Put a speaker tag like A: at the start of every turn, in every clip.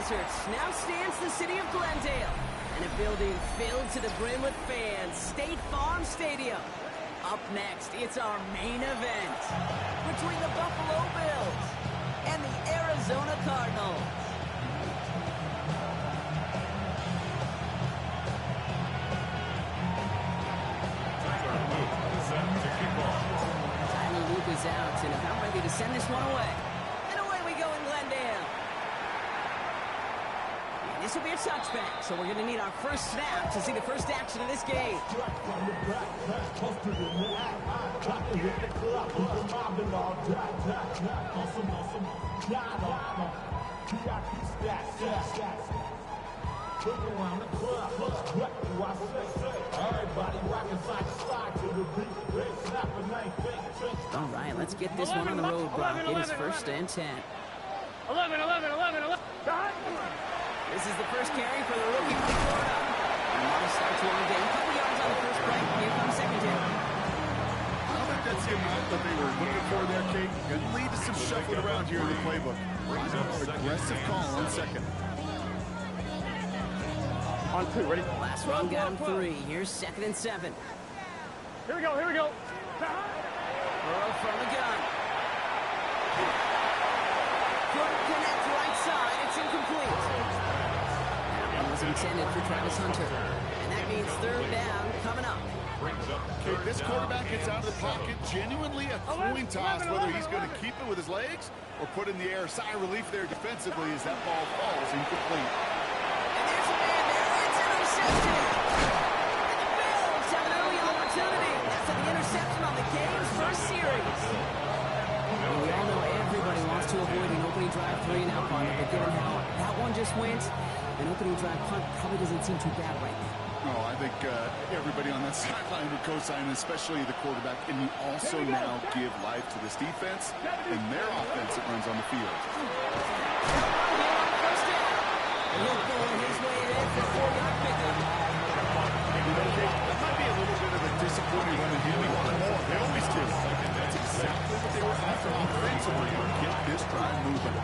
A: deserts, now stands the city of Glendale. And a building filled to the brim with fans, State Farm Stadium. Up next, it's our main event between the Buffalo Bills and the Arizona Cardinals. Tyler Luke is out and about ready to send this one away. And away we go in Glendale. And this will be a touchback, so we're going to need our first snap to see the first action of this game. All right, let's get this one on the road, Brock. It is 1st and 10.
B: 11.
A: This is the first carry for the rookie from Florida. And want to start to gain a couple yards on the first play. Here comes second down.
C: I don't think that's the amount that they were looking for there, Kate. Could lead to some shuffling around here in the playbook. Aggressive call on second.
B: On 2, ready?
A: Last run got him 3. Here's 2nd and 7.
B: Here we go.
A: Burrow from the gun. Couldn't connect right side. It's incomplete. That one was intended for Travis Hunter. And that means 3rd down coming up.
C: Okay, this quarterback gets out of the pocket, genuinely a coin toss, whether he's going to keep it with his legs or put in the air. Sigh of relief there defensively as that ball falls incomplete.
A: And there's a man there. It's intercepted. And the Bills have an early opportunity. That's the interception on the game's first series. And we all know everybody wants to avoid an opening drive 3 now, partner, but given how that one just went, an opening drive punt probably doesn't seem too bad right now.
C: No, I think everybody on that sideline would co-sign, especially the quarterback. And you also now give life to this defense and their offense that runs on the field.
A: He'll go his way in for 4-yard pickup.
C: That might be a little bit of a disappointing run, and we want more. They always do. That's exactly what they were after offensively to get this drive moving.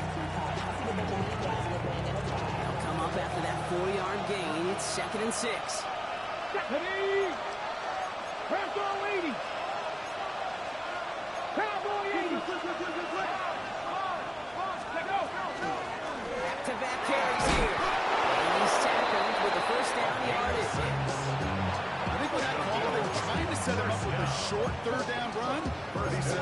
A: They'll come up after that 4-yard gain. It's 2nd and 6.
B: Ready? Cowboy 80. Cowboy 80.
A: Back-to-back carries here. And he's tackled with the first down yardage.
C: I think with that call, they were trying to set him up with a short 3rd down run. But he said,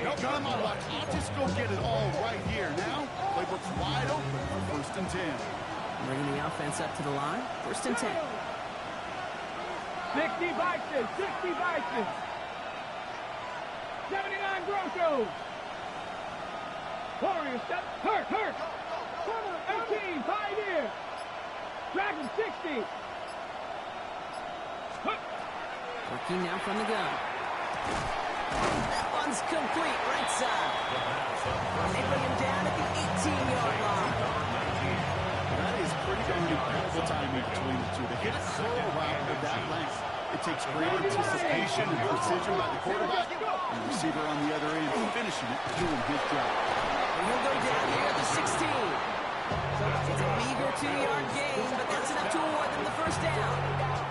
C: no, come on, watch. I'll just go get it all right here. Now, playbook's wide open for 1st and 10.
A: Bringing the offense up to the line. 1st and 10.
B: 60 Vikings. 79 Broncos. Warriors step. Hurt. Corner 18. Pioneer. Dragon 60.
A: Working now from the gun. That one's complete right side. They bring him down at the 18-yard line.
C: That is pretty darn incredible timing between the two. To hit a curl route with that length, it takes great anticipation and precision by the quarterback, and the receiver on the other end finishing it, doing his job.
A: And he'll go down here at the 16. So it's a meager 2-yard gain, but that's enough to award them the first down.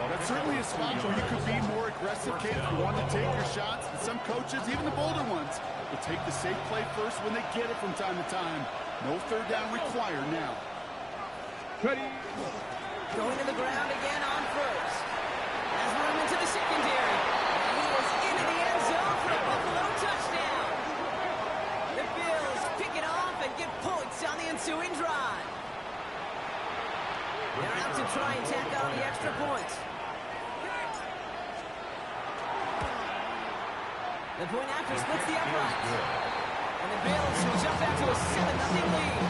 C: Well, that's certainly a spot where you could be more aggressive, Kate, if you want to take your shots. And some coaches, even the bolder ones, will take the safe play first when they get it from time to time. No 3rd down required now.
B: Ready?
A: Going to the ground again on first. Has room into the secondary. And he is into the end zone for a Buffalo touchdown. The Bills pick it off and get points on the ensuing drive. They're out to try and tack on the extra points. The point after splits the uprights. And the Bills will jump out to a 7-0 lead.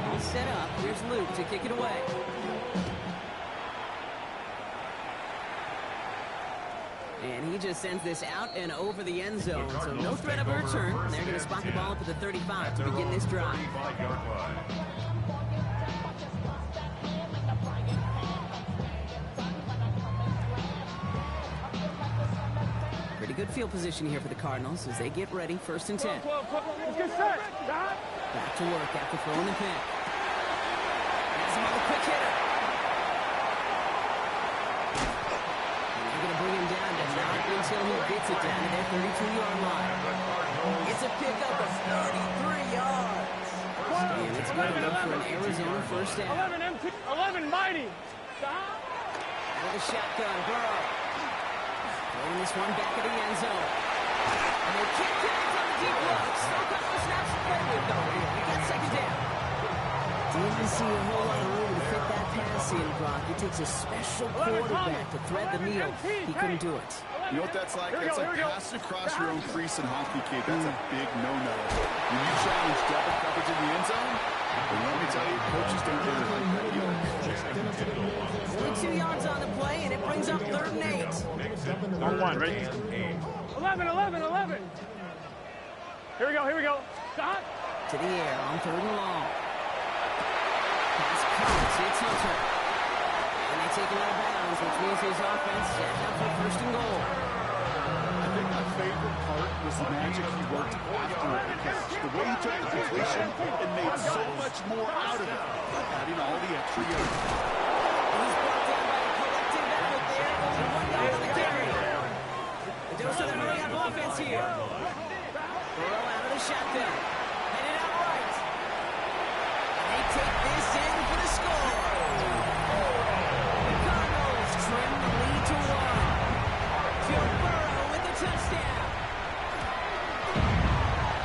A: All set up. Here's Luke to kick it away. And he just sends this out and over the end zone. So no threat of a return. They're going to spot the ball up at the 35 to begin this drive. good field position here for the Cardinals as they get ready, 1st and 10.
B: Good set.
A: Back to work after throwing the pick. Has him on the quick hitter. They're going to bring him down, but not until he gets it down to their 32-yard line. It's a pickup of 33 yards. And it's good enough for an Arizona 1st down.
B: 11 mighty.
A: With a shotgun, Burrow. Throwing this one back at the end zone. And they can't connect on the deep look. Still got more snaps to play with, though. We got 2nd down. Didn't see a whole lot of room to fit that pass in, Brock. It takes a special quarterback to thread the needle. He couldn't do it.
C: You know what that's like? That's like passing across your own crease in hockey, kid. That's a big no-no. When you challenge double coverage in the end zone, and let me tell you, coaches don't really like that either.
A: 42 yards on the play, and it brings up 3rd and 8.
B: On 1, ready? 11. Here we go. Stop.
A: To the air on 3rd and long. Pass comes. It's Hunter. And they take him out of bounds, which means his offense set up for 1st and goal.
C: I think my favorite part was the magic he worked after it, because the way he took the completion and made so much more out of it, adding all the extra yards.
A: He's brought down by a collective effort there. Only 1 yard on the carry. The dose of the hurry-up offense here. Burrow out of the shotgun. Headed out right. And they take this in for the score. The Cardinals trim the lead to 1. Joe Burrow with the touchdown.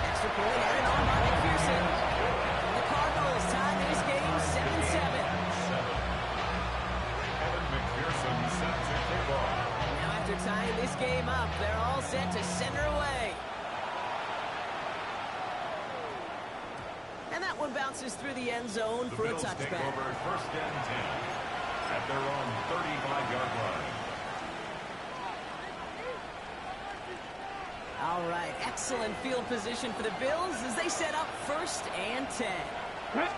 A: Extra point added on by McPherson. And the Cardinals tie this game 7-7. Now after tying this game up, they're all set to send her away. And that one bounces through the end zone for a touchback.
D: 1st and 10 at their own 35-yard line.
A: All right, excellent field position for the Bills as they set up 1st and 10.
B: Ready?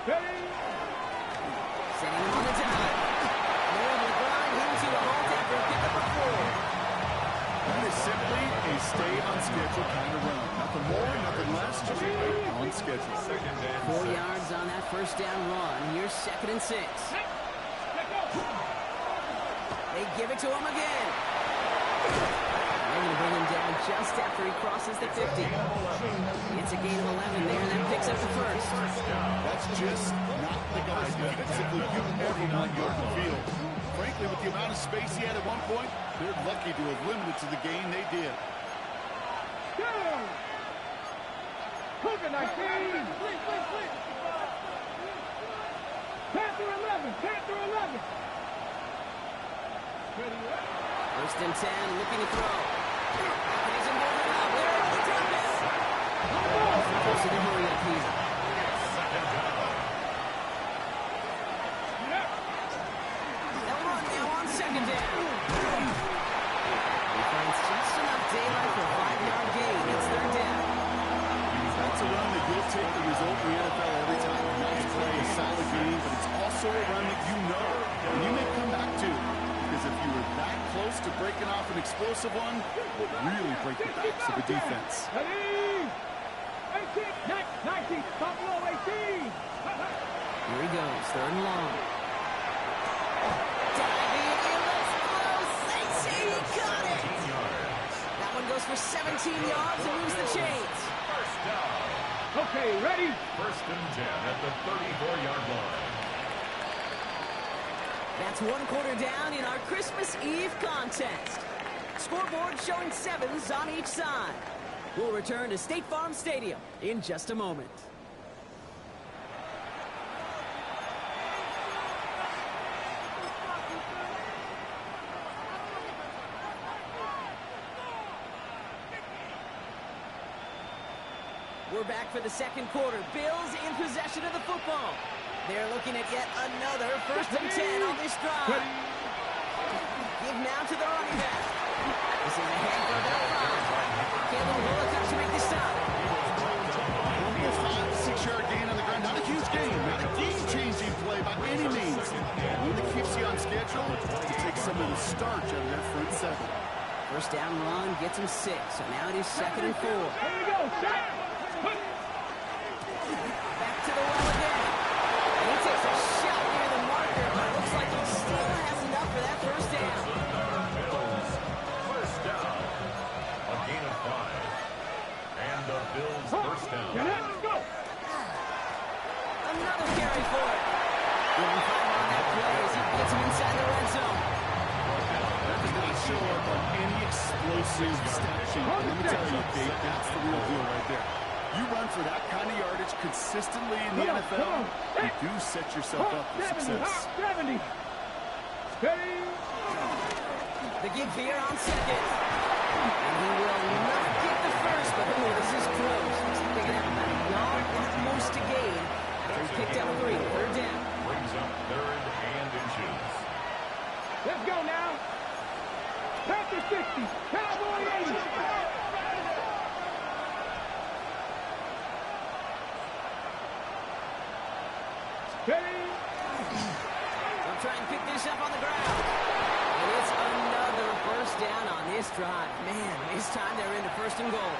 A: Setting him on the dime. They're able to grind him to a halt after a pickup of 4.
C: That is simply a stay-on-schedule kind of run. Nothing more, nothing less, just right on schedule.
A: 4 yards on that 1st down run. Here's 2nd and 6. They give it to him again. They're going to bring him down just after he crosses the 50. It's a gain of 11 there, and that picks up the 1st.
C: That's just not the guy defensively you ever want you on the field. Frankly, with the amount of space he had at one point, they're lucky to have limited to the gain they did.
B: Go! Hook it, 19! Panther 11! Panther 11!
A: 1st and 10, looking to throw. He's in moving up. They're able to drop it. Close to the hurry up here. They'll run now on 2nd down. He finds just enough daylight for a 5-yard gain. It's 3rd down.
C: That's a run that you'll take the result in the NFL every time. A nice play, a solid game, but it's also a run that you know and you may come back to. Because if you were that close to breaking off an explosive one, it would really break the backs of the defense.
B: Ready? 18! 19! Buffalo 18!
A: Here he goes, 3rd and long. Diving in, that's close. They say he got it. That one goes for 17 yards and moves the chains.
D: 1st down.
B: Okay, ready?
D: 1st and 10 at the 34-yard line.
A: That's 1 quarter down in our Christmas Eve contest. Scoreboard showing 7s on each side. We'll return to State Farm Stadium in just a moment. We're back for the 2nd quarter. Bills in possession of the football. They're looking at yet another 1st and 10 on this drive. Give now to the running back. This is a head for about 5. Caleb Bullock has to make the stop.
C: Only a 5-6-yard gain on the ground. Not a huge gain. Not a game-changing play by any means. One that keeps you on schedule to take some of the starch out of that front 7.
A: First down run gets him 6. So now it is 2nd and 4.
B: Here we go, shot.
A: Back to the well again. And he takes a shot near the marker, but it looks like he still has enough for that first down.
D: Bills, first down. A gain of 5. And the Bills first down.
B: Get it, let's go.
A: Another carry for it. Giving 5 on that play as he gets him inside the red zone.
C: That does not show up on any explosive stat sheet. Let me tell you, Dave, that's the real deal right there. You run for that kind of yardage consistently in the NFL, you do set yourself up for success.
B: 70. Steady.
A: The give here on 2nd. And he will not get the first, but this is close. He's picking up about a yard at most to gain. After he picked up 3, 3rd down.
D: Brings up 3rd and inches.
B: Let's go now. Panther 60. Cowboy 80. Steady.
A: They'll try and pick this up on the ground. And it's another first down on this drive. Man, this time they're into 1st and goal.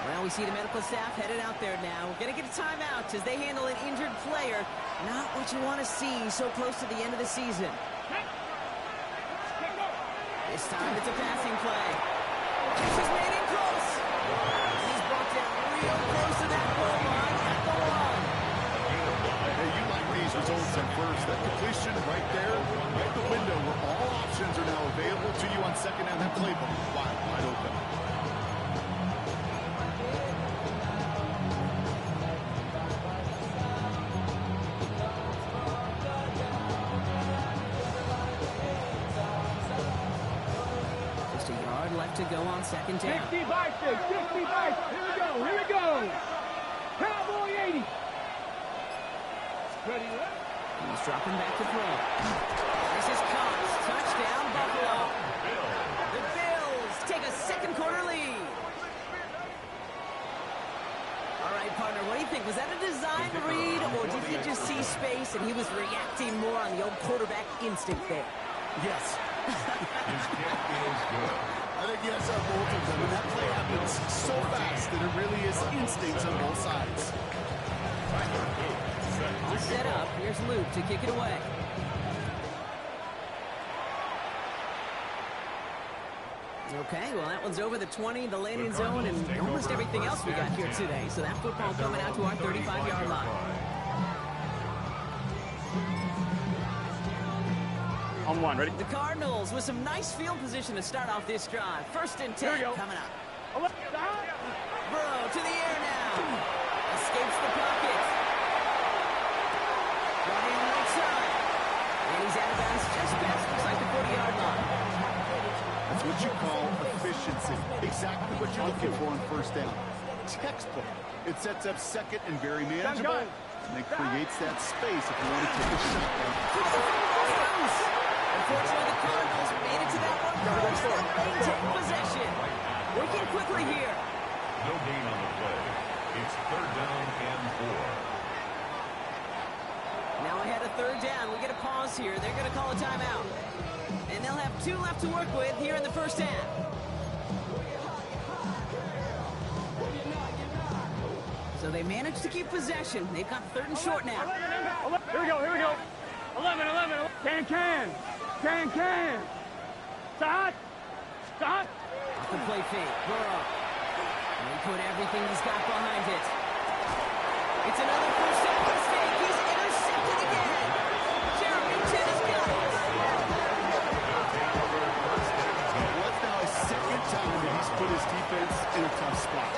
A: Well, we see the medical staff headed out there now. We're going to get a timeout as they handle an injured player. Not what you want to see so close to the end of the season. This time it's a passing play. This is made in close. He's brought down real close to that goal line at the 1.
C: Hey, you like these results at first. That completion right there, right the window where all options are now available to you on 2nd down. That playbook wide open.
A: Just a yard left to go on 2nd down.
B: 60 by 6. 60 by 6. Here we go. Here we go. Cowboy 80. Ready, right?
A: He's dropping back to throw. This is Cox. Touchdown, Buffalo. The Bills take a 2nd quarter lead. All right, partner, what do you think? Was that a design read, or did he just see space and he was reacting more on the old quarterback instinct there?
C: Yes.
D: His kick is good.
C: I think yes on both of them. And that play happens so fast that it really is instincts on both sides.
A: All set up. Here's Luke to kick it away. Okay, well, that one's over the 20, the landing zone, and almost everything else we got here today. So that football coming out to our 35-yard line.
B: On 1, ready?
A: The Cardinals with some nice field position to start off this drive. 1st and 10 coming up. Burrow to the air now. Escapes the pocket. Running right side. And he's out of bounds just past, looks like the 40-yard line.
C: That's what you call efficiency. Exactly what you're looking for on 1st down. Textbook. It sets up 2nd and very manageable. And it creates that space if you want to take a shot.
A: Unfortunately, the Cardinals made it to that one first and maintain possession. Working quickly here.
D: No gain on the play. It's 3rd down and 4.
A: Now ahead of 3rd down. We get a pause here. They're going to call a timeout. And they'll have 2 left to work with here in the 1st half. So they managed to keep possession. They've got 3rd and short now.
B: Here we go, here we go. 11. Can. Start.
A: Off the play fake. Burrow. And he put everything he's got behind it. It's another 1st down mistake. He's intercepted again. Jeremy Chin has got it.
C: What's now his 2nd time that he's put his defense in a tough spot.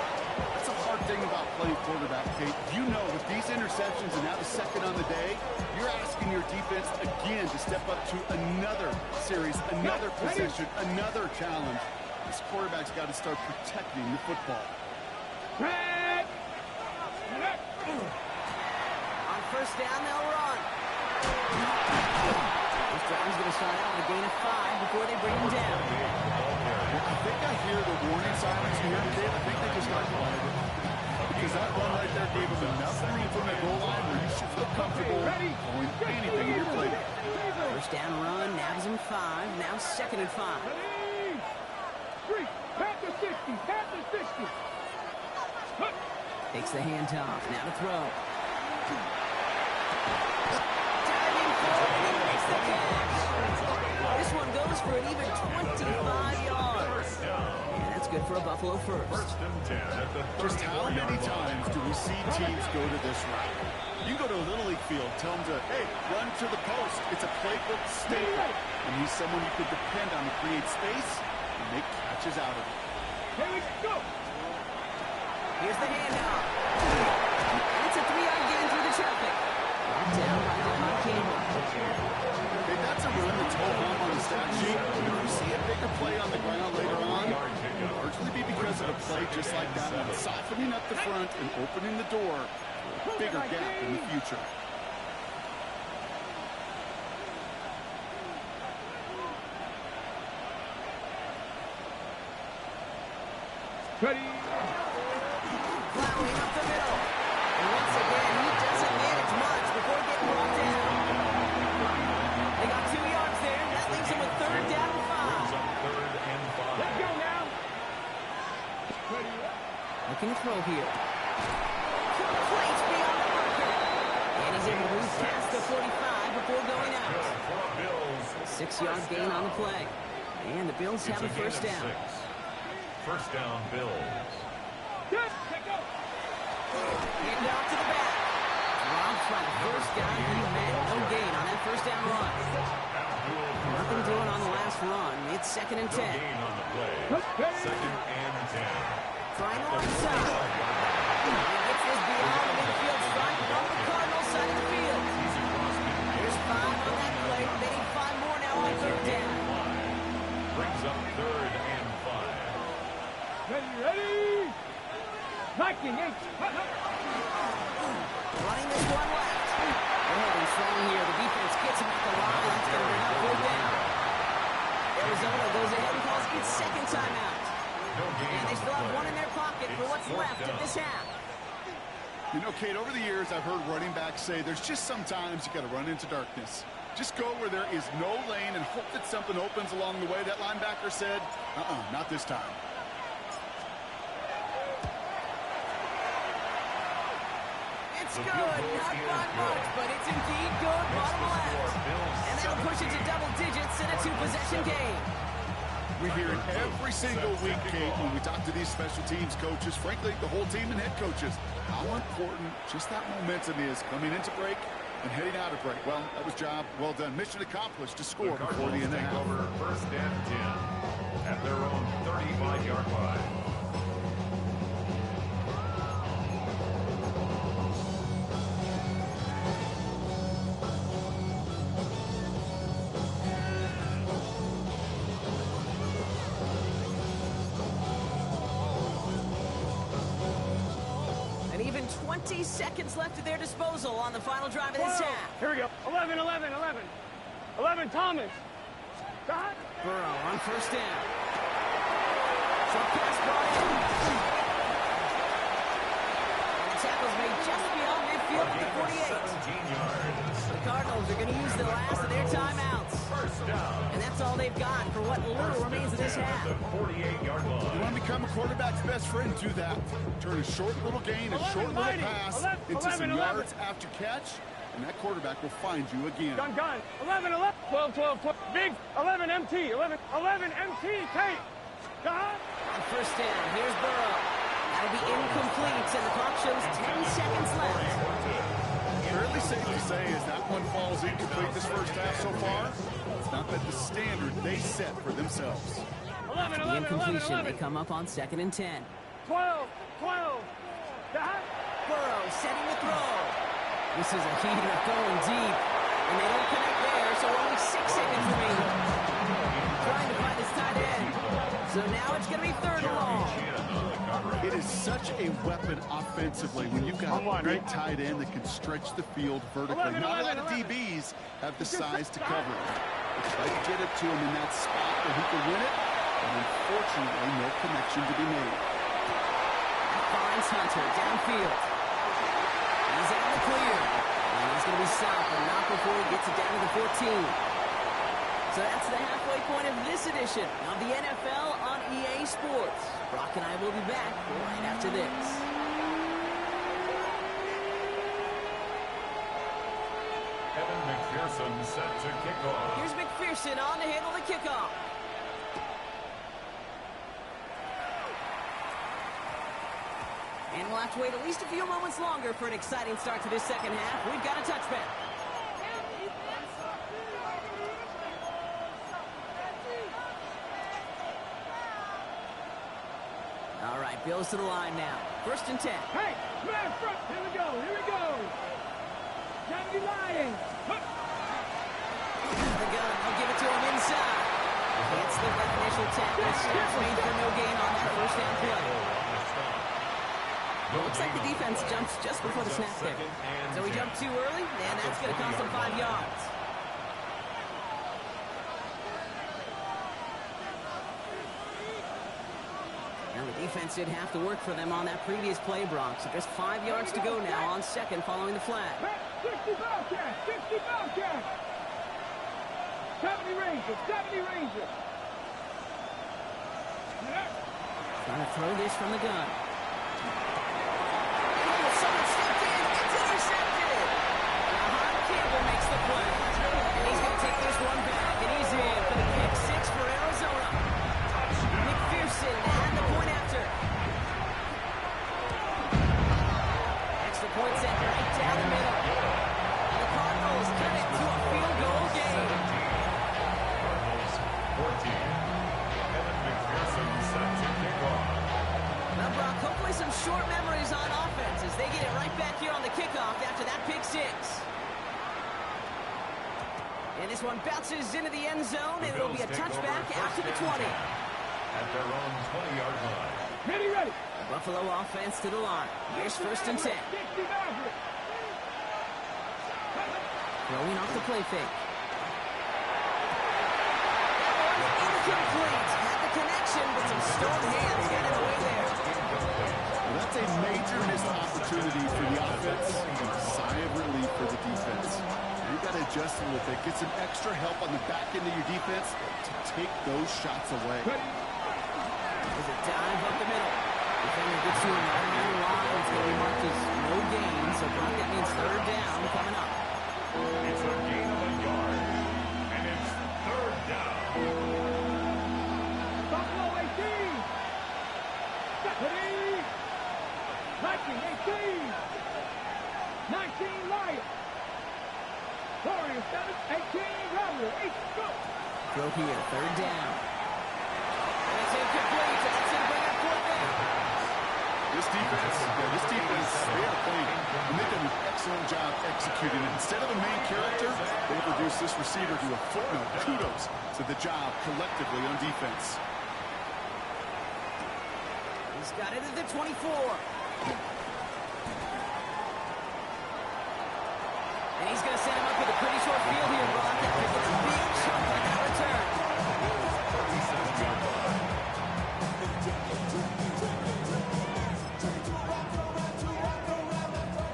C: That's a hard thing about playing quarterback, Kate. You know, with these interceptions and now the 2nd on the day, you're asking your defense again to step up to another series, another possession, another challenge. This quarterback's got to start protecting the football.
A: On 1st down, they'll run. This drive's going to start out with a gain of 5 before they bring him down.
C: Well, I think I hear the warning sirens here today. I think they just got quiet. Because that run right there gave them enough room from the goal line where you should feel comfortable going anything in your play.
A: 1st down run, nabs him 5. Now 2nd and 5.
B: 3. Tap the 60. Tap the 60.
A: Takes the handoff. Now to throw. Diving forward, and he makes the catch. This one goes for an even 25 yards. And that's good for a Buffalo first.
C: Just how many times do we see teams go to this route? You go to a Little League field, tell them to, hey, run to the post. It's a playbook staple. And he's someone you can depend on to create space and make catches out of it.
B: Here we go.
A: Here's the handoff. And it's a 3-yard gain through the traffic. Brought down by Devon Campbell.
C: Hey, that's a run that's hold on the stat sheet. If you see a bigger play on the ground later on, it'll largely be because of a play just like that one, softening up the front and opening the door for a bigger gap in the future.
B: Ready.
A: Plowing up the middle. And once again, he doesn't manage much before getting brought down. They got 2 yards there. That leaves him with 3rd down and 5.
B: Let's go now. Ready.
A: Looking to throw here. Complete beyond the marker. And he's able to move past the 45 before going out. 6-yard gain on the play. And the Bills have a first down.
D: First down, Bills.
B: Yes, take go.
A: Hand off to the back. Drops by the first guy he met. No gain on that first down run. Nothing doing on the last run. It's 2nd and 10.
D: Gain on the play. Second and 10.
A: Trying the right side. He gets this beyond the midfield front from the Cardinals side of the field. There's 5 on that play. They need 5 more now on 3rd down.
D: Brings up 3rd and 5.
B: Ready. Knocking 8.
A: Running this one left. They're holding strong here. The defense gets him at the line. That's going to bring up 4th down. Arizona goes ahead and calls its 2nd timeout. And they still have 1 in their pocket for what's left of this half.
C: You know, Kate, over the years, I've heard running backs say there's just sometimes you got to run into darkness. Just go where there is no lane and hope that something opens along the way. That linebacker said, not this time.
A: It's good, not by much, but it's indeed good bottom left. And that'll push it to double digits in a 2-possession game.
C: We hear it every single week, Kate, when we talk to these special teams coaches, frankly, the whole team and head coaches, how important just that momentum is coming into break and heading out of break. Well, that was job well done. Mission accomplished to score before the end of the half.
D: Over 1st and 10 at their own 35-yard line.
A: And even 20 seconds left at their disposal on the final drive of this half.
B: Here we go. 11. 11, Thomas. Stop.
A: Burrow on 1st down. Short pass brought in. And the tackle's made just beyond midfield at the 48. The Cardinals are going to use the last of their timeouts.
D: First down.
A: And that's all they've got for what little remains of this half.
D: The 48-yard
C: You
D: line.
C: want to become a quarterback's best friend, do that. Turn a short little gain, a short little pass into some yards after catch, and that quarterback will find you again.
B: Gun. 11. 12. Big. 11 MT. 11 MT. Kate. God.
A: On 1st down, here's Burrow. That'll be incomplete, and the clock shows 10 seconds left.
C: Fairly safe to say as that one falls incomplete this first half so far, it's not met the standard they set for themselves.
B: 11.
A: The incompletion, they come up on 2nd and 10.
B: 12. God.
A: Burrow setting the throw. This is a heater going deep, and they don't connect there, so only 6 seconds remaining. Trying to find his tight end. So now it's going to be 3rd and long.
C: It is such a weapon offensively when you've got a big tight end that can stretch the field vertically. Not a lot of DBs have the size to cover it. They try to get it to him in that spot where he can win it, and unfortunately, no connection to be made.
A: Finds Hunter downfield. He's out of the clear. And he's going to be stopped, but not before he gets it down to the 14. So that's the halfway point of this edition of the NFL on EA Sports. Brock and I will be back right after this.
D: Evan McPherson set to kick off.
A: Here's McPherson on to handle the kickoff. And we'll have to wait at least a few moments longer for an exciting start to this second half. We've got a touchback. All right, Bills to the line now. 1st and 10.
B: Hey, man, front. Here we go. Here we go. Johnny Lying.
A: The gun. They'll give it to him inside. Can't slip that initial tackle. Snaps made for no gain on that 1st down play. Looks like the defense jumps just before the snap there. So he jumped too early, and that's going to cost him 5 yards. Now the defense did have to work for them on that previous play, Brock. So just 5 yards to go now on 2nd following the flag.
B: 60 Bobcats, 60 Bobcats. 70 Rangers, 70 Rangers.
A: Trying to throw this from the gun. Someone stepped in. It's intercepted. Now Campbell makes the play. And he's going to take this one back. And he's in for the pick 6 for Arizona. McPherson and the point after. Extra point set right down the middle. And the Cardinals cut it to a field goal game.
D: Cardinals 14. Evan McPherson set to kick off.
A: Now, Brock, hopefully some short memories on offense as they get it right back here on the kickoff after that pick 6. And this one bounces into the end zone, and it'll be a touchback after the 20.
D: At their own 20-yard line.
B: Ready, ready.
A: Buffalo offense to the line. Here's 1st and 10.
B: 60 Maverick.
A: Throwing off the play fake. Incomplete. Had the connection, but some strong hands got in the way there.
C: Well, that's a major missed opportunity for the offense and a sigh of relief for the defense. You've got to adjust a little bit, get some extra help on the back end of your defense to take those shots away.
A: There's a dive up the middle. Defender gets to him right around the line. It's going to be marked as no gain, so Brock, that means 3rd down coming up.
D: It's a gain of a yard, and it's 3rd down.
B: Buffalo 18. Stephanie. Viking 18. 19 Lions. Warriors 7, 18 Rebel 8, go.
A: Throw here, 3rd down. And it's incomplete. That's going to bring up 4th down.
C: This defense, they are playing. And they've done an excellent job executing it. Instead of a main character, they've reduced this receiver to a footnote. Kudos to the job collectively on defense.
A: He's got it at the 24. And he's going to set him up with a pretty short field here, Brock. After a big chunk on that return.
D: 37-yard line.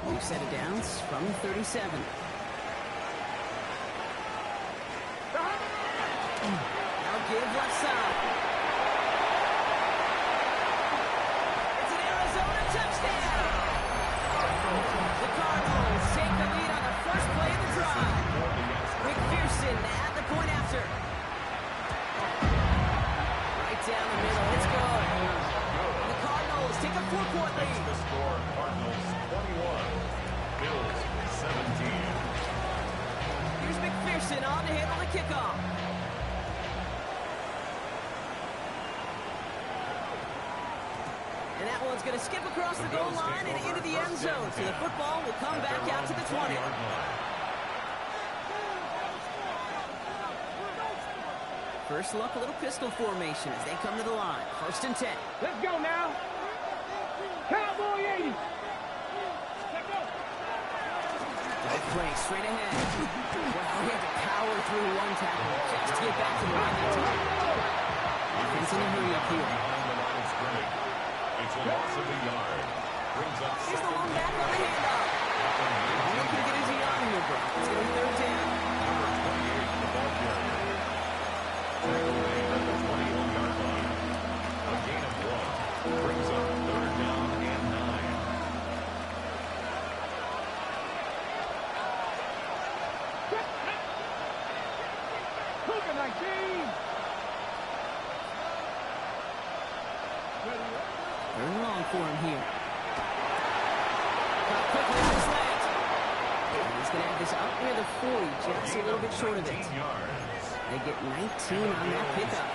A: We've set it down from 37. Now give left side. It's an Arizona touchdown. The Cardinals take the lead on the first play of the drive. McPherson at the point after. Right down the middle. It's good. And the Cardinals take a 4-point
D: That's
A: lead.
D: the score. Cardinals 21. Bills 17.
A: Here's McPherson on to handle the kickoff. And that one's going to skip across the goal line and into the end zone. So the football will come back out to the 20. First look, a little pistol formation as they come to the line. 1st and 10.
B: Let's go now. Cowboy 80.
A: Good play, straight ahead. Wow, he had to power through one tackle just to get back to the line that time. Defense in a hurry up here.
D: It's a loss of a yard. Brings up
A: Here's the long back on the handoff. Only can get his yard here, bro. It's going to be 3rd down.
D: number 28 in the ball carrier. away at the 21-yard line. A gain of 1 brings up 3rd down and 9.
B: Cougar 19.
A: Third and long for him here. Got quickly on his leg. And he's going to have this up near the 40, just a little bit short of it. They get 19 on that pickup.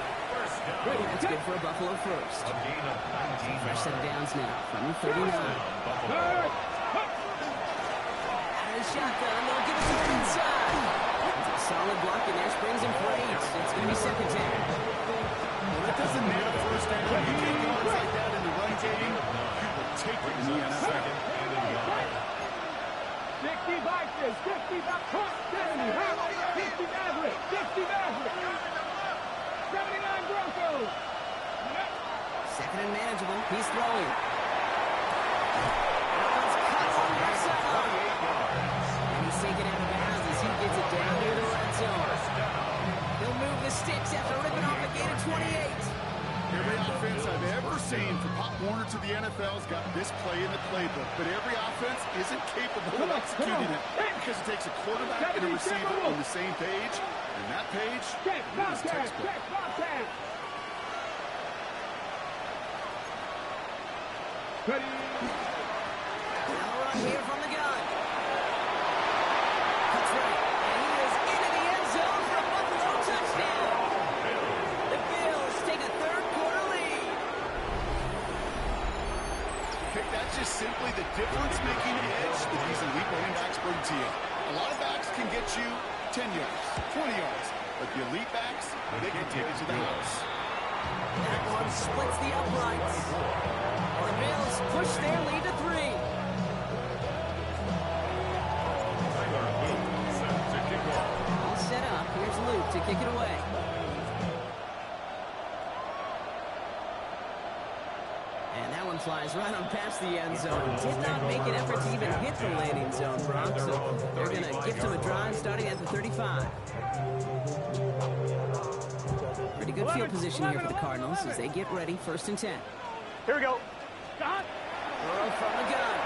A: That's good for a Buffalo first.
D: A gain of 19
A: Fresh set of downs now from the 39.
D: Buffalo.
A: Out of the shotgun, they'll give it to him inside. It's a solid block in there, springs him for 8. It's going to be second down.
C: Well, that doesn't need a first down. You take yards like that in the run game, you will take it in the NFL.
B: 60 Vikings, 50 Bucks, 70 Hawks, 50 Mavericks, 50 Mavericks, 79 Broncos.
A: Second and manageable. He's throwing. It's cut on the left side. And he's taken out of bounds as he gets it down near the red zone. He'll move the sticks after ripping off a gain of 28.
C: Every offense I've ever seen from Pop Warner to the NFL's got this play in the playbook, but every offense isn't capable of executing it because it takes a quarterback and a receiver on the same page, and that page is textbook.
A: Now run here from the gun. That's right. And he is into the end zone for a Buffalo touchdown. The Bills take a third-quarter lead.
C: Okay, that's just simply the difference-making edge that these elite running backs bring to you. A lot of backs can get you 10 yards, 20 yards, but the elite backs, they can take it to the house.
A: That one splits the uprights. And the Bills push their lead to 3. All set up. Here's Luke to kick it away. And that one flies right on past the end zone. Did not make an effort to even hit the landing zone, Brock. So they're going to gift him a drive starting at the 35. Pretty good field position here for the Cardinals as they get ready. 1st and 10.
B: Here we go. Scott.
A: Burrow from the gun.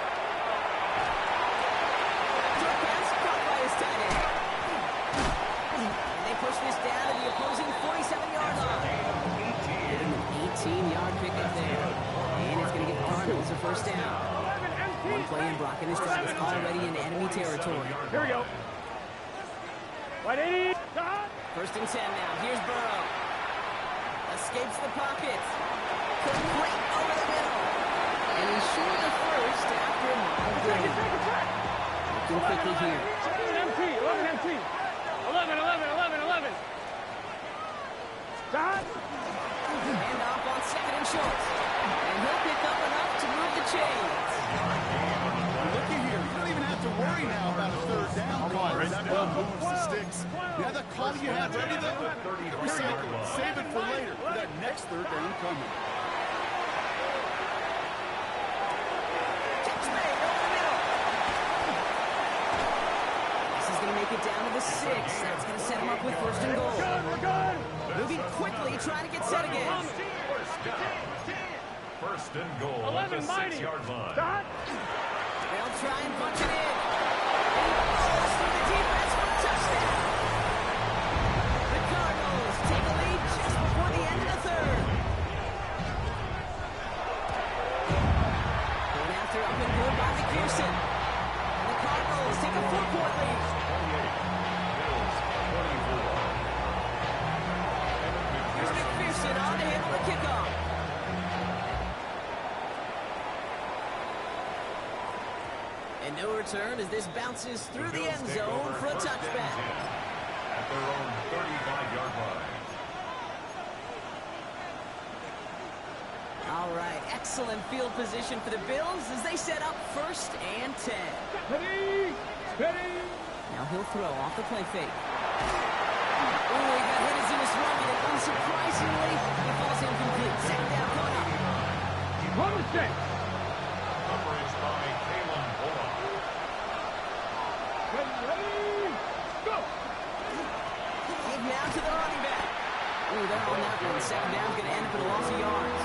A: Short pass caught by his tight end. And they push this down to the opposing 47-yard line. An 18-yard pickup there. And it's going to give the Cardinals a 1st down. One play in Brock, and this drive is already in enemy territory.
B: Here we go. 180. Scott.
A: 1st and 10 now. Here's Burrow. Escapes the pocket. Complete over the middle. And he's short of first after a mild gain. Looking quickly here.
B: 11 MT. 11. Scott.
A: Hand off on 2nd and short. And he'll pick up enough to move the chains.
C: Looky here, you don't even have to worry now about a 3rd down. That one moves the sticks. Yeah, that call you have ready though, recycle it, save it for later, for that next 3rd down coming.
A: Catch made over the middle. This is going to make it down to the 6. That's going to set him up with 1st and goal.
B: We're good.
A: Moving quickly, trying to get set again.
D: 1st and goal at the 6-yard line.
B: Scott.
A: They'll try and punch it in. And he falls through the defense for a touchdown. The Cardinals take a lead just before the end of the 3rd. Going after up and good by McPherson. And the Cardinals take a 4-point lead.
D: 28, Bills 24.
A: Here's McPherson on to handle the kickoff. And no return as this bounces through the end zone for a touchback.
D: At their own 35-yard line.
A: All right, excellent field position for the Bills as they set up 1st and 10.
B: Ready.
A: Now he'll throw off the play fake. Oh, he got hit as he was running, and unsurprisingly, he falls incomplete. 2nd down coming up.
B: One mistake.
D: Coverage by Kalen Bullock.
B: Ready. Go.
A: Give now to the running back. Ooh, and second down's going to end up in a loss of yards.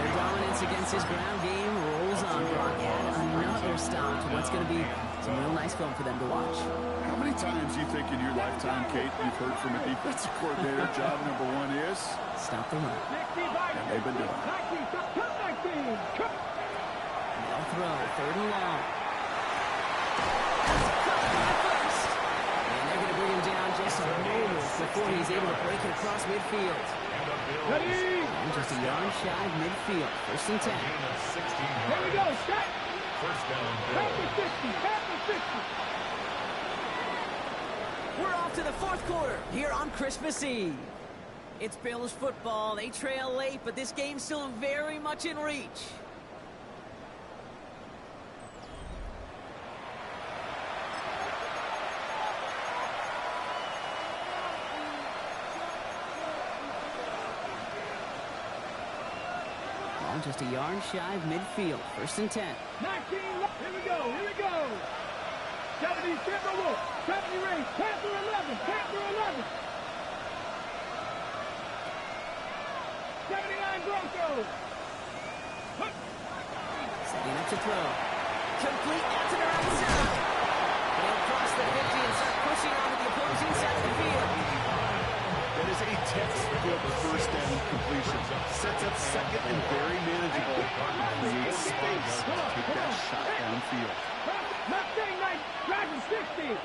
A: Their dominance against his ground game rolls on, Brock. Add another stop to what's going to be some real nice film for them to watch.
C: How many times do you think in your lifetime, Kate, you've heard from a defensive coordinator, job number one is?
A: Stop the run.
C: And they've been doing it.
A: They'll throw, third and long. That's caught by the first. And they're going to bring him down just a moment before he's able to break it across midfield. And just a yard shy of midfield. First and 10.
B: Here we go, set.
D: First down,
B: Back to 50, back to 50.
A: We're off to the fourth quarter here on Christmas Eve. It's Bills football. They trail late, but this game's still very much in reach. Ball just a yard shy of midfield. First and 10.
B: 19, here we go, here we go. 70, Timber Wolf, 70 Race, Panther 11, Panther 11. 79 Broncos.
A: Setting up to throw. Complete out to the right side. They'll cross the 50 and start pushing onto the opposing side of the field.
C: That is a textbook first down completion. Sets up second and very manageable. Creates space to take that shot downfield.
B: Mustang Knight, driving 60.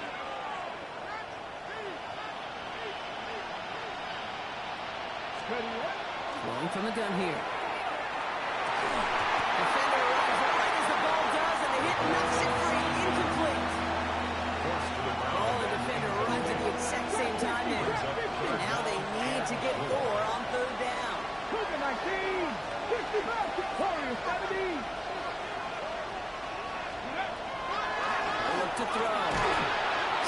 A: Throwing from the gun here. Defender arrives right as the ball does, and the hit knocks it free. Incomplete. Oh, the defender runs at the exact same time there. And now they need to get more on third down.
B: Cougar 19, 65, Warriors 70.
A: Look to throw.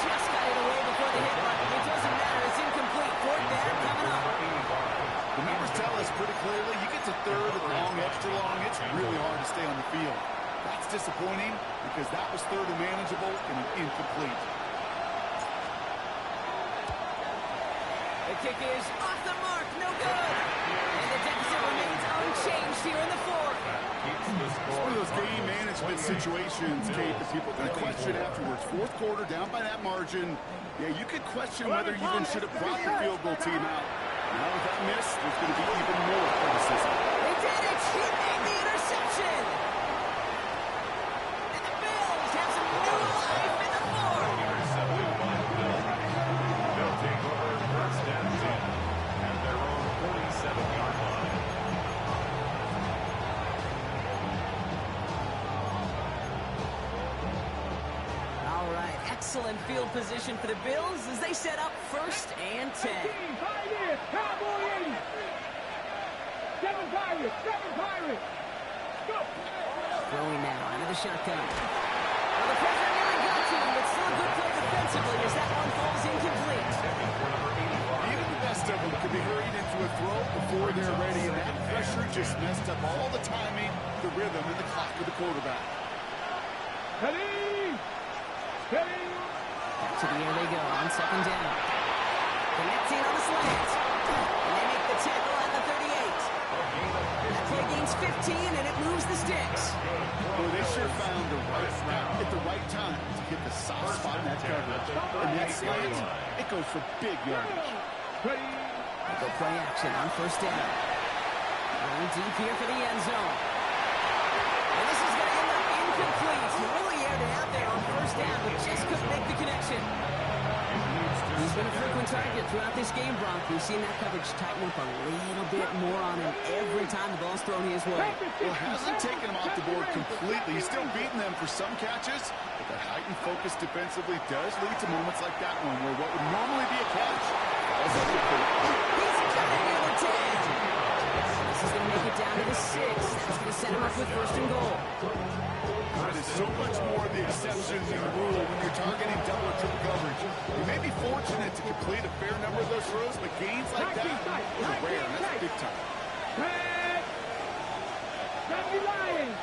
A: Just got it away before the hit, but it doesn't matter. It's incomplete. Fourth down coming up.
C: The numbers tell us pretty clearly, you get to third and long, extra long, it's really hard to stay on the field. That's disappointing because that was third and manageable and an incomplete.
A: The kick is off the mark. No good. And the deficit remains unchanged here in the fourth.
C: It's one of those game management situations, Kate, that people are going to question afterwards. Fourth quarter, down by that margin. Yeah, you could question whether you even should have brought the field goal team out. Now with that miss, there's going to be even more criticism.
A: They did it. She made the interception. And the Bills have some new life in the fourth.
D: They'll take over first and 10 at their own 47-yard line.
A: All right, excellent field position for the Bills as they set up first and 10.
B: Pioneers, Cowboy 80. 7 Pirates, 7 Pirates. Go.
A: Throwing now out of the shotgun. Well, the pressure nearly got to him, but still a good play defensively as that one falls incomplete.
C: Even the best of them could be hurried into a throw before they're ready, and that pressure just messed up all the timing, the rhythm, and the clock of the quarterback.
B: Steady. Steady.
A: Back to the air they go on second down. Connecting on the slant. And they make the tackle at the 38. That play gains 15, and it moves the sticks.
C: Boy, they sure found the right route at the right time to hit the soft spot in that coverage. And that slant, it goes for big yardage.
B: Ready.
A: They go play action on first down. Going deep here for the end zone. And this is going to end up incomplete. He really aired it out there on first down, but just couldn't make the connection. He's been a frequent target throughout this game, Brock. We've seen that coverage tighten up a little bit more on him every time the ball's thrown his way.
C: Well, hasn't taken him off the board completely. He's still beating them for some catches, but that heightened focus defensively does lead to moments like that one where what would normally be a catch falls up the field.
A: He's got it near the 10. This is going to make it down to the 6. That's going to set him up with first and goal.
C: It is so much more the exception than the rule when you're targeting double or triple coverage. You may be fortunate to complete a fair number of those throws, but gains like that are rare. That's big time.
B: Red. 70 Lions.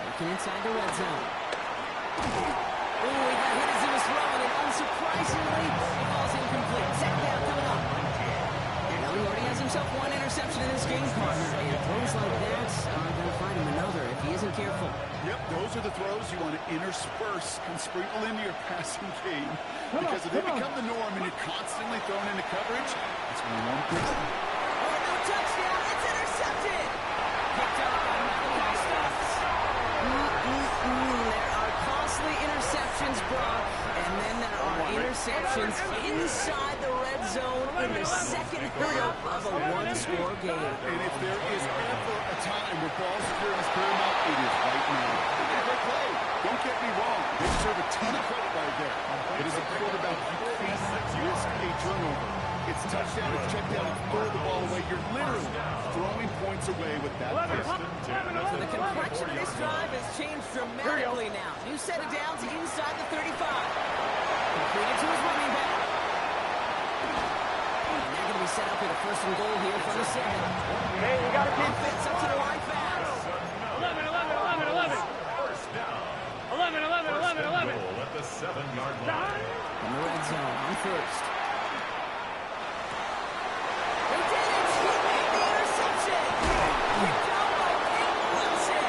A: Looking inside the red zone. Oh, he got hit as he was throwing it. Unsurprisingly, it falls incomplete. Second down coming up. Now he already has himself one interception in this game, partner. And throws like that are going to find him another if he isn't careful.
C: Yep, those are the throws you want to intersperse and sprinkle into your passing game. Because if they become the norm and you're constantly thrown into coverage, it's going to one thing.
A: Oh, no touchdown. It's intercepted. Picked up by Malachi Starks. There are costly interceptions, Brock. And then there are interceptions inside the red zone in the second half of a one-score game.
C: And if there is ever a time where ball security is paramount, it is right now. They did a great play. Don't get me wrong. They deserve a ton of credit right there. But as a quarterback, you can't risk a turnover. It's touchdown, it's check down, it's throw the ball away. You're literally throwing points away with that play.
A: The complexion of this drive has changed dramatically now. New set of downs inside the 35. Completed to his running back. And they're going to be set up with a first and goal here from the 7.
B: Hey, you got to keep
A: Offense up to the line fast.
B: 11. 11.
D: Goal at the 7-yard line.
A: In the red zone on first. They did it! He made the interception! Picked up by Peyton Wilson!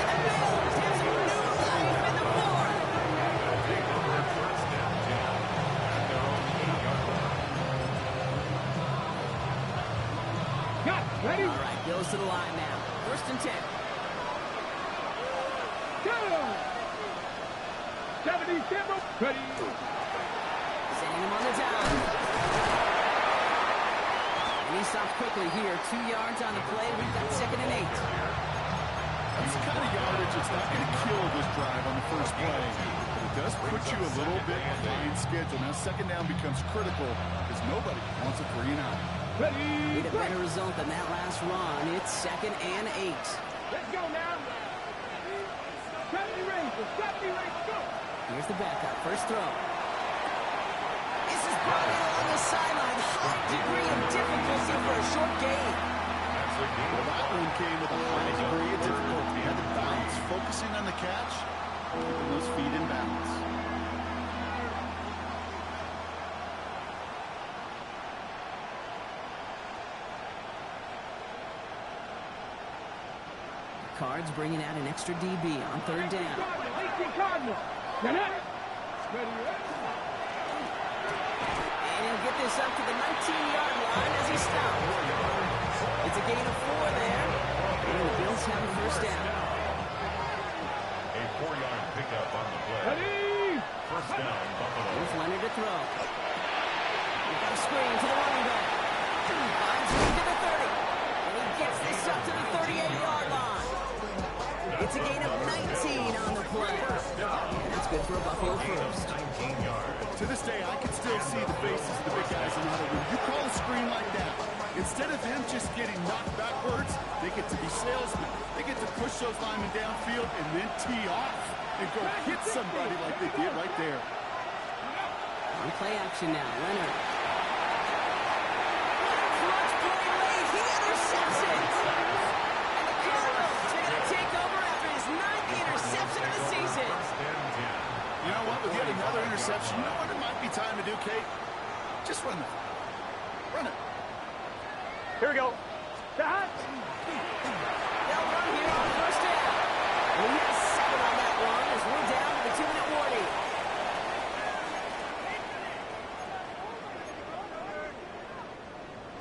A: And the Bills have some new life in the fourth!
D: Take over first down 10 at their own 8-yard line.
B: Got ready.
A: All right, goes to the line now. First and 10.
B: Go. 77. Ready.
A: Sending him on the down. And he stops quickly here. 2 yards on the play. We've got second and 8.
C: That's the kind of yardage that's not going to kill this drive on the first play. But it does put you a little bit behind schedule. Now second down becomes critical because nobody wants a 3 and out.
B: Ready.
A: Need a better result than that last run. It's second and 8.
B: Let's go now. 70 Rangers. 70 Rangers. Go.
A: Here's the backup. First throw. This is brought in along the sideline. High degree of difficulty for a short gain.
C: Well, that one came with a high degree of difficulty. Had to bounce, focusing on the catch, keeping those feet in balance.
A: Cards bringing out an extra DB on third down.
B: 18 Cardinal. Ready.
A: And he'll get this up to the 19-yard line as he stops. It's a gain of 4 there. And the Bills have a first down.
D: A 4-yard pickup on the play.
B: Ready.
D: First down, Buffalo.
A: Here's Leonard to throw. We've got a screen to the running back. Finds him to the 30. And he gets this up to the 38-yard line. It's a gain of 19 on the play. And that's good for a Buffalo first.
D: 19 yards.
C: To this day, I can still see the faces of the big guys in the huddle. When you call a screen like that, instead of them just getting knocked backwards, they get to be salesmen. They get to push those linemen downfield and then tee off and go hit somebody like they did right there.
A: On play action now, Leonard. Clutch play late. He intercepts it. And the Cardinals are going to take over after his 9th interception of the season.
D: First and 10.
C: You know what? With yet another interception, you know what it might be time to do, Kate? Just run it. Run it.
B: Here we go. Stop.
A: They'll run here on first down. And he has 7 on that run as we're down to the 2-minute warning.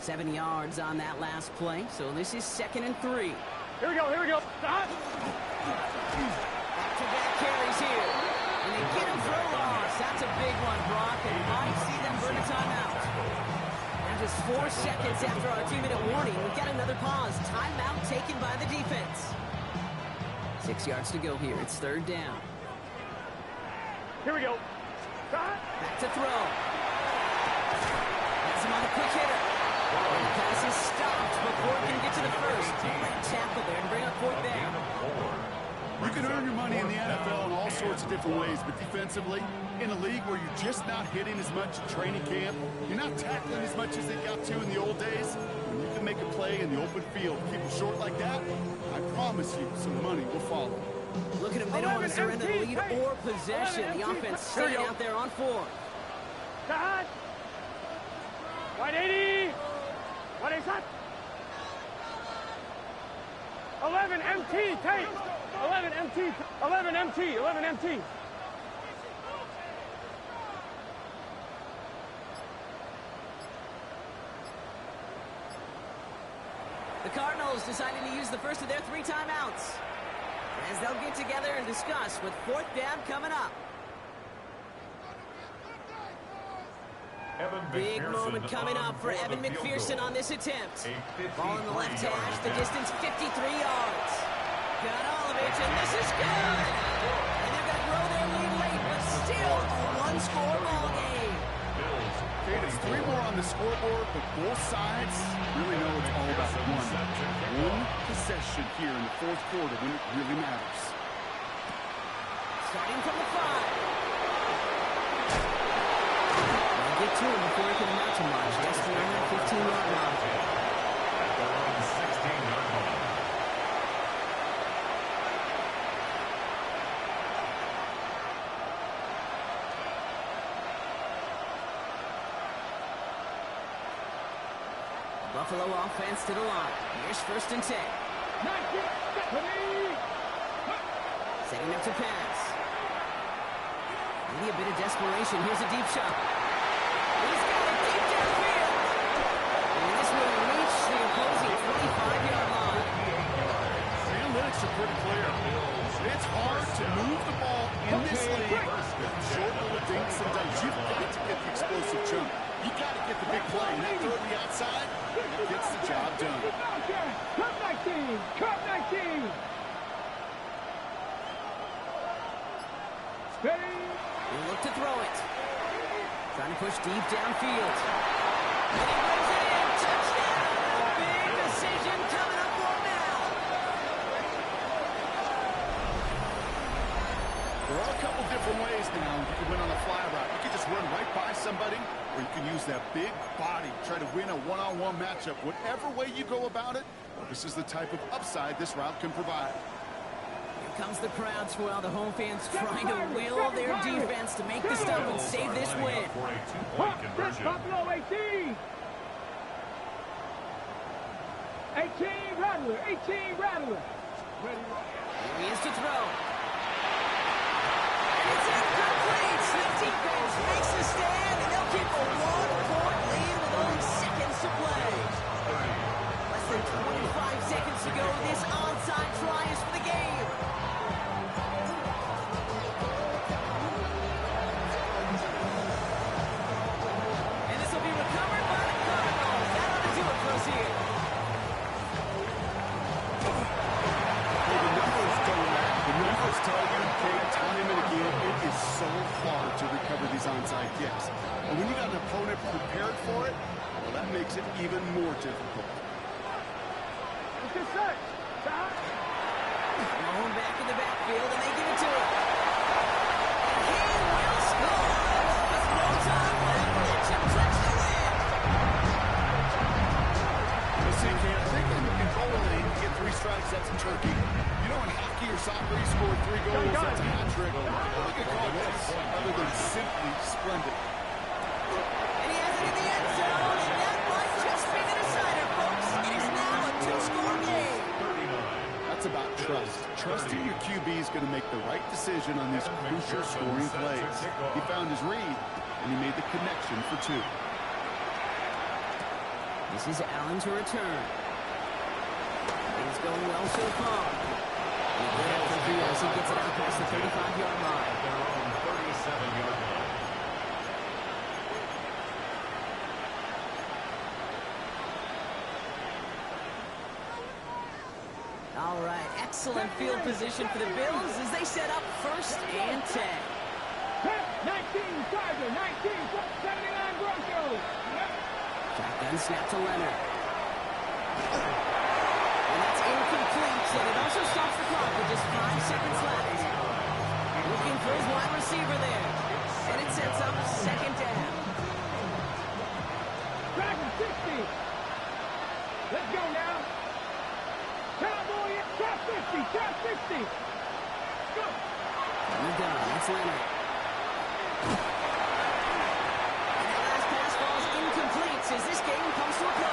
A: Seven yards on that last play, so this is second and 3.
B: Here we go. Stop.
A: Back-to-back carries here. And they get him for a loss. That's a big one, Brock, and might see them burn a timeout. Now just 4 seconds after our 2-minute warning, we've got another pause. Timeout taken by the defense. 6 yards to go here. It's third down.
B: Here we go. Stop.
A: Back to throw. Has him on a quick hitter. And the pass is stopped before it can get to the first. Great tackle there to bring up fourth down.
C: You can earn your money in the NFL in all sorts of different ways, but defensively, in a league where you're just not hitting as much at training camp, you're not tackling as much as they got to in the old days, when you can make a play in the open field, keep it short like that, I promise you some money will follow.
A: Look at them. They don't want to surrender the lead or possession. The offense staying out there on 4.
B: Side. 180. 180. 11 MT, take. 11 MT. 11 MT. 11 MT.
A: The Cardinals deciding to use the first of their 3 timeouts as they'll get together and discuss with 4th down coming up. Big moment coming up for Evan McPherson on this attempt. Ball in the left hash, the distance 53 yards. Got Olovich, and this is good. And they're going to grow their lead late, but still a 1-score ball game.
C: It's 3 more on the scoreboard, but both sides really know it's all about one possession here in the 4th quarter when it really matters.
A: Starting from the 5. Get to him before he can amount to much. Just beyond that 15-yard line.
D: At the line, 16-yard line.
A: Buffalo offense to the line. Here's 1st and 10. Setting up to pass. Maybe a bit of desperation. Here's a deep shot. He's got it deep downfield. And this will reach the opposing 25-yard line.
C: The analytics are pretty clear. It's hard to move the ball in this league with short little dinks and dunks. You've got to get the explosive jump. You got to get the big play. And that throw to the outside, that gets the job done.
B: Cut 19. Cut 19. Steady.
A: He'll look to throw it. Trying to push deep downfield. And he brings it in. Touchdown! Big decision coming up for him now.
C: There are a couple different ways now you can win on a fly route. You can just run right by somebody, or you can use that big body, try to win a one-on-one matchup. Whatever way you go about it, this is the type of upside this route can provide.
A: Here comes the crowd swell. The home fans trying to will their defense to make the stop and save this win.
D: For a 2-point conversion.
B: Buffalo 18. 18 Rattler. 18 Rattler.
A: Here he is to throw. It's incomplete. The defense makes the stand, and they'll keep a 1-point lead with only seconds to play. Less than 25 seconds to go. This onside try is for the game. And this will be recovered by the Cardinals. That ought to do it for us here.
C: The numbers tell you, time and again, it is so hard to recover these onside kicks. And when you got an opponent prepared for it, well, that makes it even more difficult.
B: It's a search.
A: Thrown back in the backfield, and they give it to him. And he will score with no time left. Mitchell takes the win.
C: Listen, Cam, they can control the lead, get 3 strikes, that's in turkey. You know, in hockey or soccer, you score 3 goals, that's a hat trick. Look at call this, other than simply splendid.
A: And he has it in the end zone, and that might just be the decider, folks. It is now a 2-score game.
C: That's about trust. Trusting your QB is going to make the right decision on these crucial scoring plays. He found his read, and he made the connection for 2.
A: This is Allen to return. Things going well so far. And a good effort here as he gets it out past the 35-yard line.
D: Their own 37-yard line.
A: All right, excellent field position for the Bills as they set up 1st and 10.
B: 19 Tiger. 19 79 Broncos.
A: Shotgun snap to Leonard. And that's incomplete, and it also stops the clock with just 5 seconds left. Looking for his wide receiver there. And it sets up 2nd down.
B: Dragon 60. Let's go now. Cowboy, top 50, top 60.
A: They're done. That's Leonard. And that last pass falls incomplete as this game comes to a close.